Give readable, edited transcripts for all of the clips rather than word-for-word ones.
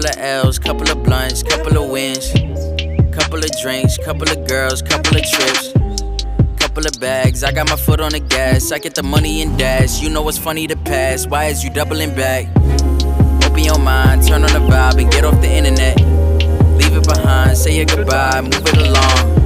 Couple of L's, couple of blunts, couple of wins. Couple of drinks, couple of girls, couple of trips. Couple of bags, I got my foot on the gas. I get the money and dash. You know what's funny to pass. Why is you doubling back? Open your mind, turn on the vibe and get off the internet. Leave it behind, say your goodbye, move it along.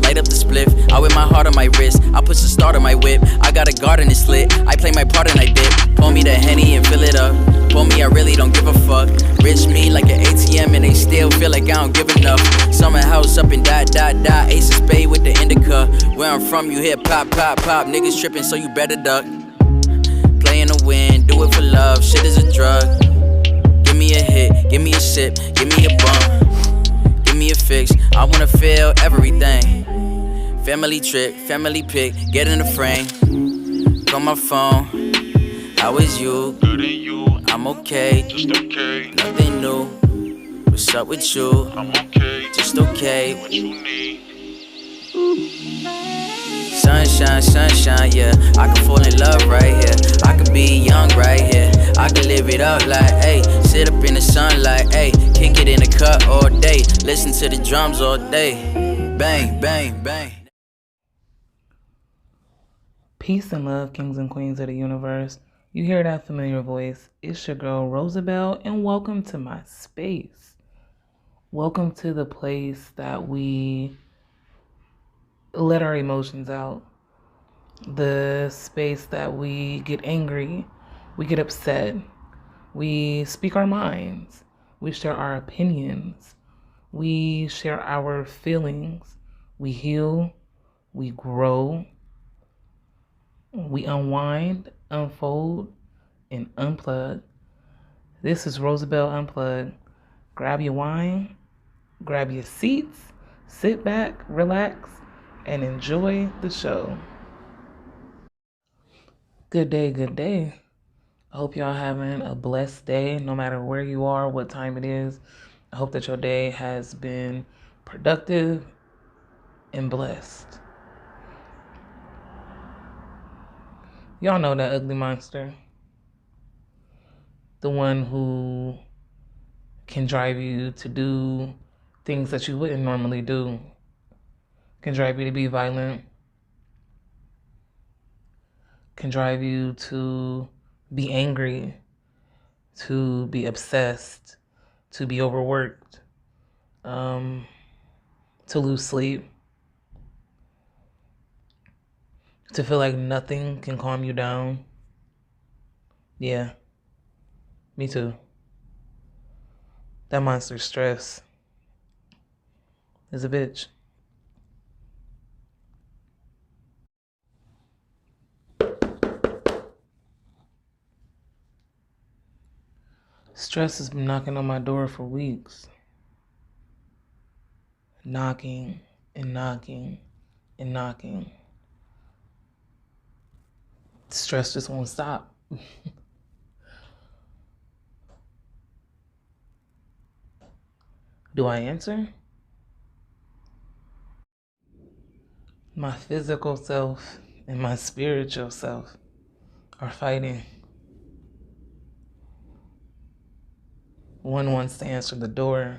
Light up the spliff, I wear my heart on my wrist. I push the start on my whip, I got a garden it's lit. I play my part and I dip. Pour me the Henny and fill it up. Pour me, I really don't give a fuck. Rich me like an ATM and they still feel like I don't give enough. Summer house up and dot, dot, dot. Ace of spade with the indica. Where I'm from, you hear pop, pop, pop. Niggas tripping, so you better duck. Playing to win, do it for love, shit is a drug. Give me a hit, give me a sip, give me a bump. Give me a fix, I wanna feel everything. Family trick, family pick, get in the frame. Call my phone, how is you? Good and you, I'm okay, just okay. nothing new. What's up with you? I'm okay, Just okay. what you need. Sunshine, sunshine, yeah. I can fall in love right here. I could be young right here. I could live it up like, ayy. Sit up in the sunlight, ayy. Kick it in the cut all day. Listen to the drums all day. Bang, bang, bang. Peace and love, kings and queens of the universe. You hear that familiar voice. It's your girl, Rosabelle, and welcome to my space. Welcome to the place that we let our emotions out. The space that we get angry, we get upset, we speak our minds, we share our opinions, we share our feelings, we heal, we grow, we unwind, unfold, and unplug. This is Rosabelle Unplugged. Grab your wine, grab your seats, sit back, relax, and enjoy the show. Good day, good day. I hope y'all having a blessed day, no matter where you are, what time it is. I hope that your day has been productive and blessed. Y'all know that ugly monster. The one who can drive you to do things that you wouldn't normally do. Can drive you to be violent. Can drive you to be angry, to be obsessed, to be overworked, to lose sleep, to feel like nothing can calm you down. Yeah, me too. That monster stress is a bitch. Stress has been knocking on my door for weeks. Knocking and knocking and knocking. Stress just won't stop. Do I answer? My physical self and my spiritual self are fighting. One wants to answer the door.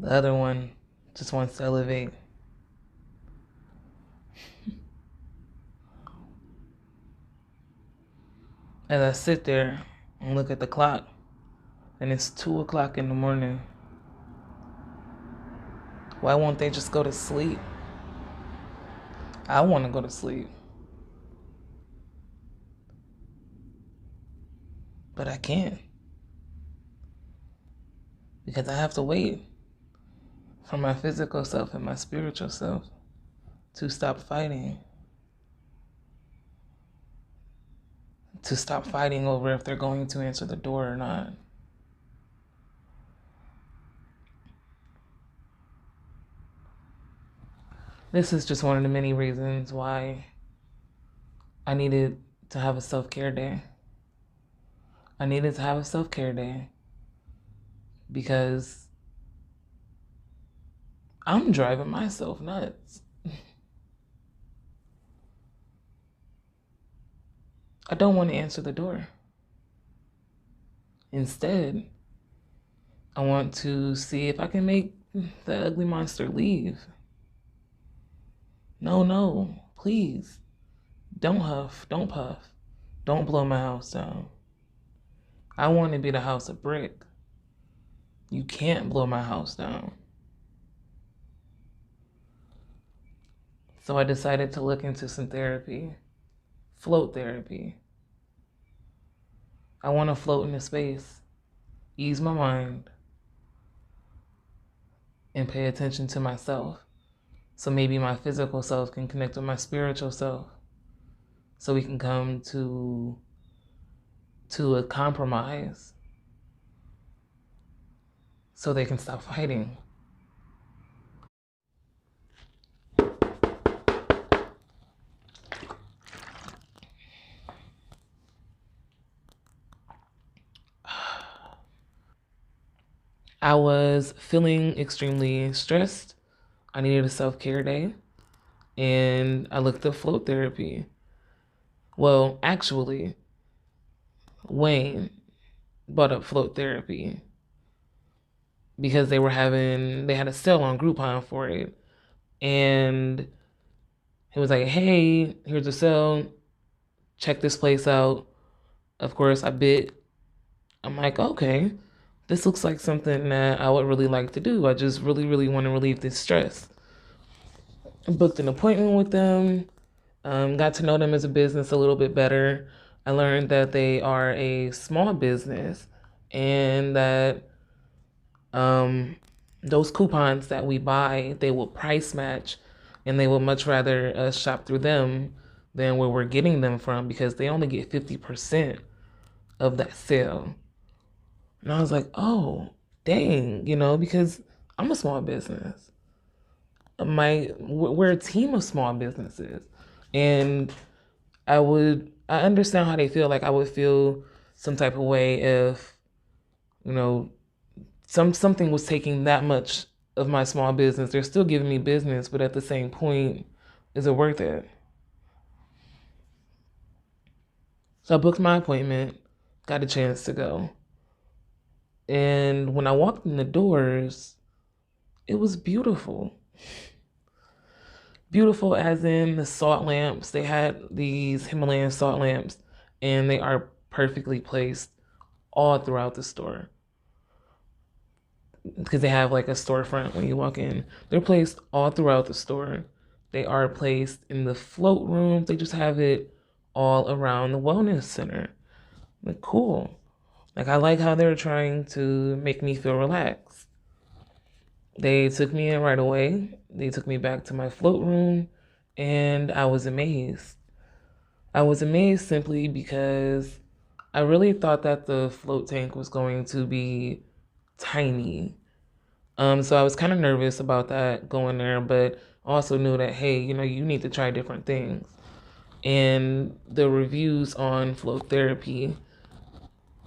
The other one just wants to elevate. As I sit there and look at the clock, and it's 2 o'clock in the morning, why won't they just go to sleep? I want to go to sleep. But I can't. Because I have to wait for my physical self and my spiritual self to stop fighting. To stop fighting over if they're going to answer the door or not. This is just one of the many reasons why I needed to have a self-care day. I needed to have a self-care day because I'm driving myself nuts. I don't want to answer the door. Instead, I want to see if I can make the ugly monster leave. No, please. Don't huff, don't puff. Don't blow my house down. I want to be the house of brick. You can't blow my house down. So I decided to look into some therapy, float therapy. I want to float into space, ease my mind, and pay attention to myself. So maybe my physical self can connect with my spiritual self. So we can come to a compromise. So they can stop fighting. I was feeling extremely stressed. I needed a self-care day. And I looked up float therapy. Well, actually, Wayne brought up float therapy because they had a sale on Groupon for it. And he was like, hey, here's a sale. Check this place out. Of course, I bid. I'm like, okay, this looks like something that I would really like to do. I just really, really want to relieve this stress. I booked an appointment with them, got to know them as a business a little bit better. I learned that they are a small business and that those coupons that we buy, they will price match, and they would much rather us shop through them than where we're getting them from because they only get 50% of that sale. And I was like, oh, dang, because I'm a small business. We're a team of small businesses. And I understand how they feel. Like I would feel some type of way if, something was taking that much of my small business. They're still giving me business, but at the same point, is it worth it? So I booked my appointment, got a chance to go. And when I walked in the doors, it was beautiful. Beautiful as in the salt lamps. They had these Himalayan salt lamps, and they are perfectly placed all throughout the store. Because they have like a storefront when you walk in. They're placed all throughout the store. They are placed in the float rooms. They just have it all around the wellness center. Like, cool. Like, I like how they're trying to make me feel relaxed. They took me in right away. They took me back to my float room, and I was amazed. I was amazed simply because I really thought that the float tank was going to be tiny. So I was kind of nervous about that going there, but also knew that, hey, you need to try different things. And the reviews on float therapy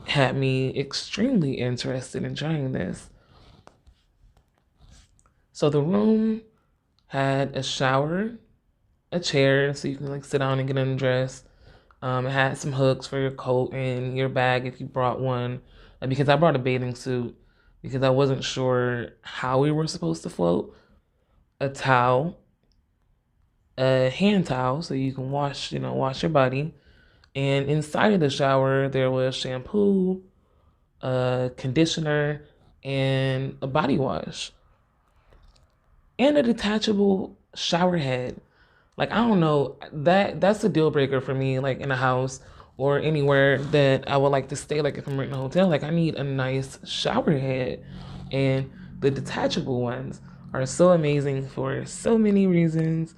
had me extremely interested in trying this. So the room had a shower, a chair, so you can like sit down and get undressed. It had some hooks for your coat and your bag if you brought one, because I brought a bathing suit because I wasn't sure how we were supposed to float. A towel, a hand towel, so you can wash your body. And inside of the shower, there was shampoo, a conditioner, and a body wash. And a detachable shower head. Like, I don't know, that's a deal breaker for me, like in a house or anywhere that I would like to stay. Like if I'm renting a hotel, like I need a nice shower head. And the detachable ones are so amazing for so many reasons.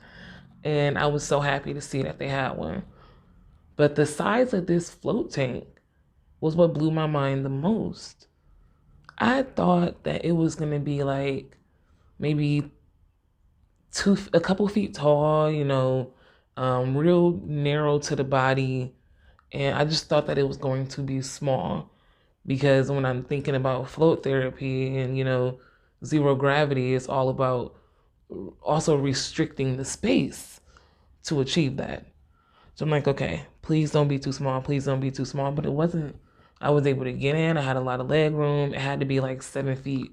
And I was so happy to see that they had one. But the size of this float tank was what blew my mind the most. I thought that it was gonna be like maybe a couple feet tall, real narrow to the body. And I just thought that it was going to be small because when I'm thinking about float therapy and, zero gravity, it's all about also restricting the space to achieve that. So I'm like, okay, please don't be too small. Please don't be too small. But it wasn't I was able to get in. I had a lot of leg room. It had to be like 7 feet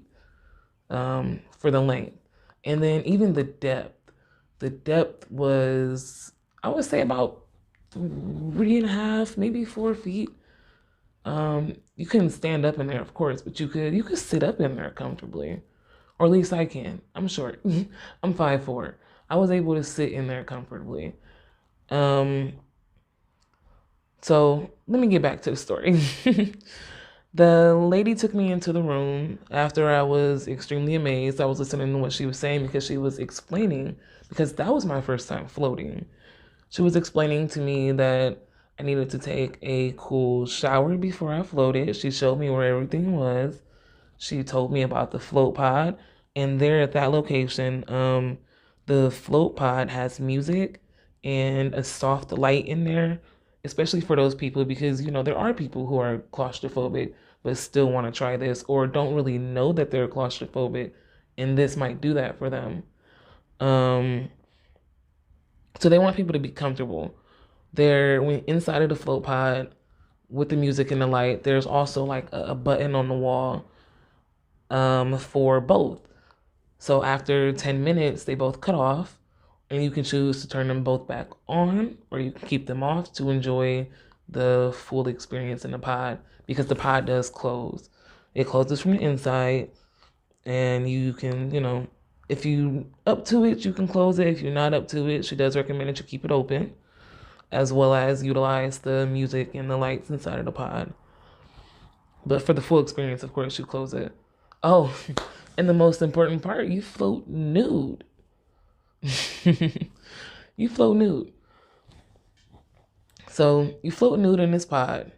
for the length. And then even the depth was, I would say, about 3.5, maybe 4 feet. You couldn't stand up in there, of course, but you could sit up in there comfortably. Or at least I can. I'm short. I'm 5'4". I was able to sit in there comfortably. So let me get back to the story. The lady took me into the room after I was extremely amazed. I was listening to what she was saying because she was explaining, because that was my first time floating. She was explaining to me that I needed to take a cool shower before I floated. She showed me where everything was. She told me about the float pod. And there at that location, the float pod has music and a soft light in there, especially for those people, because, you know, there are people who are claustrophobic but still want to try this, or don't really know that they're claustrophobic, and this might do that for them. So they want people to be comfortable. They're inside of the float pod with the music and the light. There's also like a button on the wall for both. So after 10 minutes, they both cut off, and you can choose to turn them both back on, or you can keep them off to enjoy the full experience in the pod, because the pod does close. It closes from the inside, and you can, you know, if you up to it, you can close it. If you're not up to it, she does recommend that you keep it open, as well as utilize the music and the lights inside of the pod. But for the full experience, of course, you close it. Oh, and the most important part, you float nude. You float nude. So you float nude in this pod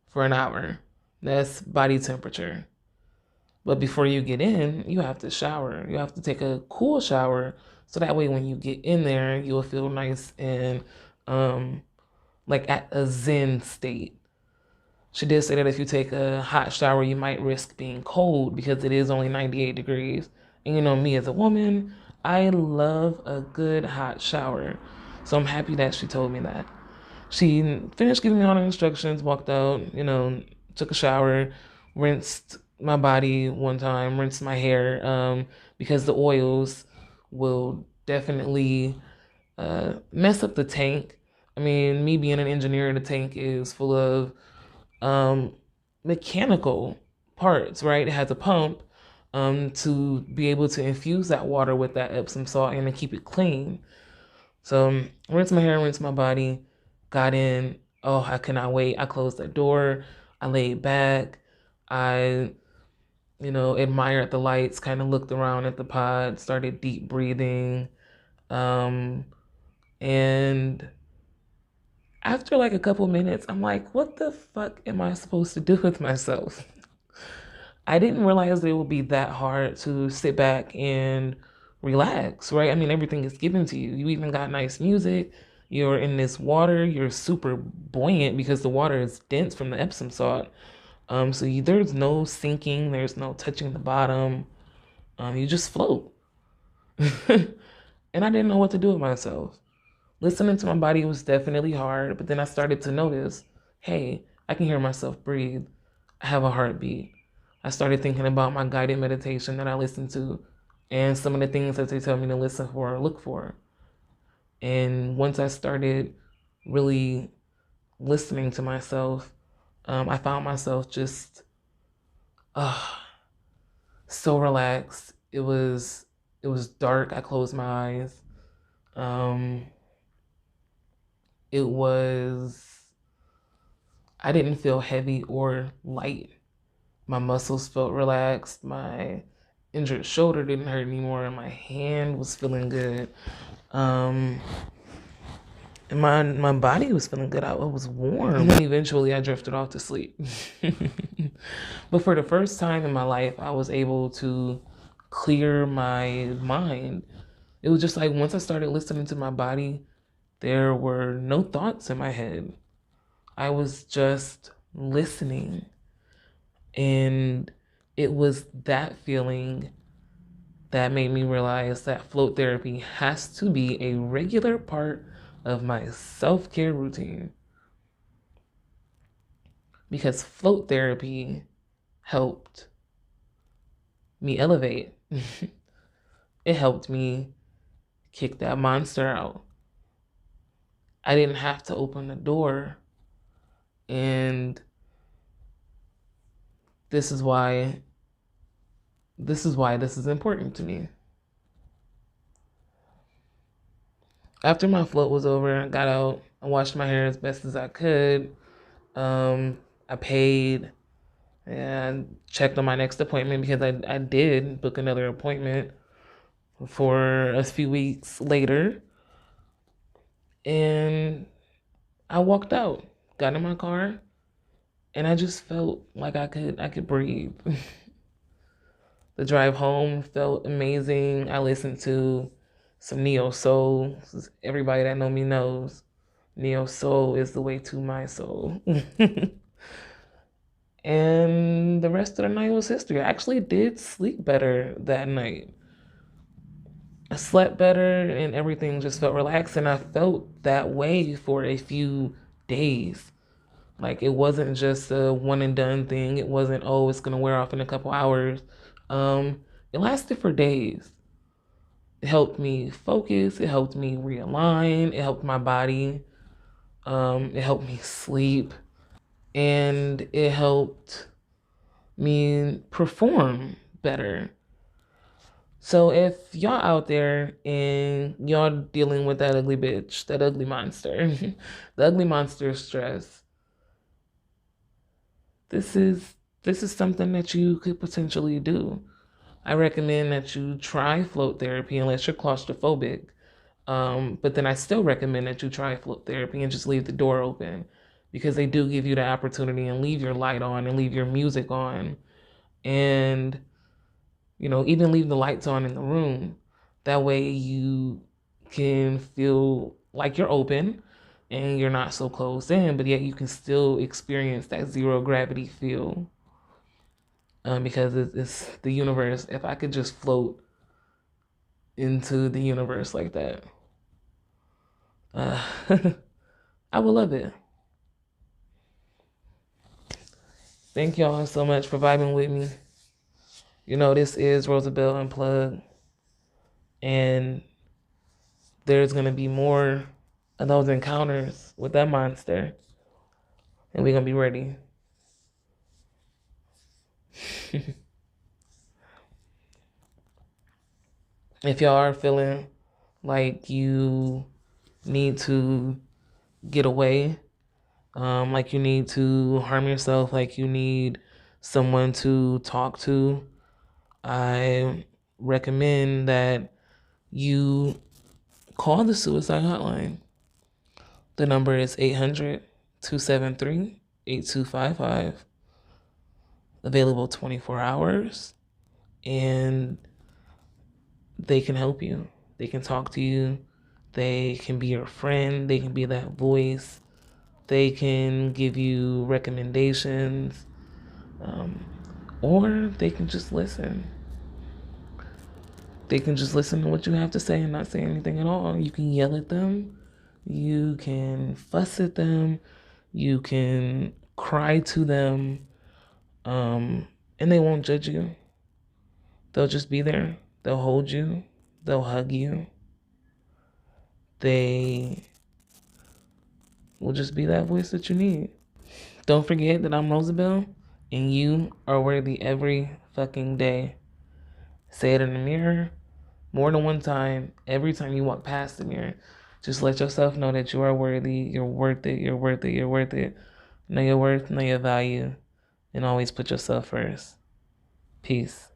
for an hour. That's body temperature. But before you get in, you have to shower. You have to take a cool shower, so that way when you get in there, you'll feel nice and like at a zen state. She did say that if you take a hot shower, you might risk being cold because it is only 98 degrees. And you know me as a woman, I love a good hot shower. So I'm happy that she told me that. She finished giving me all the instructions, walked out, you know, took a shower, rinsed my body one time, rinsed my hair, because the oils will definitely mess up the tank. I mean, me being an engineer, the tank is full of mechanical parts, right? It has a pump to be able to infuse that water with that Epsom salt and to keep it clean. So rinse my hair, rinse my body, got in. Oh, I could not wait. I closed the door. I laid back. I, you know, admired the lights, kind of looked around at the pod, started deep breathing. And after like a couple minutes, I'm like, what the fuck am I supposed to do with myself? I didn't realize that it would be that hard to sit back and relax, right? I mean, everything is given to you. You even got nice music. You're in this water. You're super buoyant because the water is dense from the Epsom salt. There's no sinking. There's no touching the bottom. You just float. And I didn't know what to do with myself. Listening to my body was definitely hard, but then I started to notice, hey, I can hear myself breathe. I have a heartbeat. I started thinking about my guided meditation that I listen to and some of the things that they tell me to listen for or look for. And once I started really listening to myself, I found myself just so relaxed. It was dark. I closed my eyes. I didn't feel heavy or light. My muscles felt relaxed. My injured shoulder didn't hurt anymore. And my hand was feeling good. And my body was feeling good. I was warm. And then eventually I drifted off to sleep. But for the first time in my life, I was able to clear my mind. It was just like once I started listening to my body, there were no thoughts in my head. I was just listening. And it was that feeling that made me realize that float therapy has to be a regular part of my self-care routine. because float therapy helped me elevate. It helped me kick that monster out. I didn't have to open the door. And this is why this is important to me. After my float was over, I got out, I washed my hair as best as I could. I paid and checked on my next appointment because I did book another appointment for a few weeks later. And I walked out, got in my car, and I just felt like I could breathe. The drive home felt amazing. I listened to some neo soul. Everybody that know me knows neo soul is the way to my soul. And the rest of the night was history. I actually did sleep better that night. I slept better and everything just felt relaxed, and I felt that way for a few days. Like, it wasn't just a one and done thing. It wasn't, oh, it's gonna wear off in a couple hours. It lasted for days. It helped me focus. It helped me realign. It helped my body. It helped me sleep. And it helped me perform better. So if y'all out there and y'all dealing with that ugly bitch, that ugly monster, the ugly monster stress, this is something that you could potentially do. I recommend that you try float therapy unless you're claustrophobic. But then I still recommend that you try float therapy and just leave the door open, because they do give you the opportunity and leave your light on and leave your music on, and even leave the lights on in the room. That way you can feel like you're open and you're not so closed in, but yet you can still experience that zero gravity feel. Because it's the universe. If I could just float into the universe like that, I would love it. Thank y'all so much for vibing with me. This is Rosabelle Unplugged, and there's going to be more of those encounters with that monster, and we're going to be ready. If y'all are feeling like you need to get away, like you need to harm yourself, like you need someone to talk to, I recommend that you call the suicide hotline. The number is 800-273-8255. Available 24 hours. And they can help you. They can talk to you. They can be your friend. They can be that voice. They can give you recommendations. Or they can just listen. They can just listen to what you have to say and not say anything at all. You can yell at them. You can fuss at them. You can cry to them. And they won't judge you. They'll just be there. They'll hold you. They'll hug you. They will just be that voice that you need. Don't forget that I'm Rosabelle, and you are worthy every fucking day. Say it in the mirror more than one time. Every time you walk past the mirror, just let yourself know that you are worthy. You're worth it. You're worth it. You're worth it. Know your worth, know your value, and always put yourself first. Peace.